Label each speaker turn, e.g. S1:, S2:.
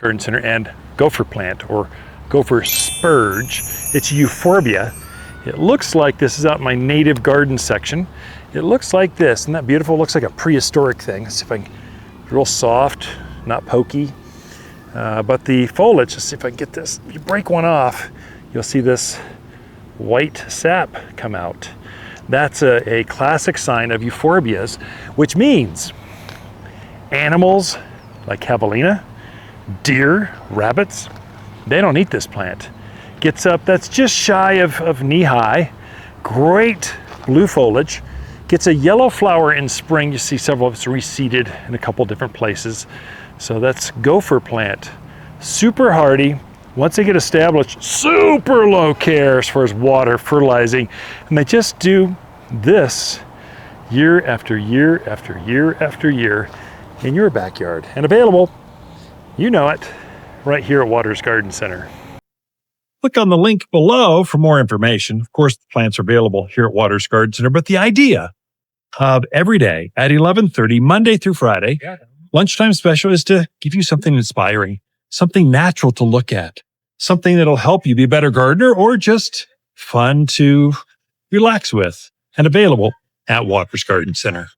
S1: Garden Center, and Gopher Plant, or Gopher spurge. It's Euphorbia. It looks like this is out in my native garden section. It looks like this. Isn't that beautiful? It looks like a prehistoric thing. Let's see if I can, real soft, not pokey. But the foliage, let's see if I can get this. If you break one off, you'll see this white sap come out. That's a classic sign of euphorbias, which means animals like javelina, deer, rabbits, they don't eat this plant. Gets up, that's just shy of knee high, great blue foliage, gets a yellow flower in spring. You see several of it's reseeded in a couple different places. So that's Gopher Plant, super hardy. Once they get established, super low care as far as water, fertilizing, and they just do this year after year after year after year in your backyard. And available, you know it, right here at Waters Garden Center.
S2: Click on the link below for more information. Of course, the plants are available here at Waters Garden Center, but the idea of every day at 11:30, Monday through Friday, lunchtime special is to give you something inspiring, something natural to look at, something that'll help you be a better gardener or just fun to relax with, and available at Waters Garden Center.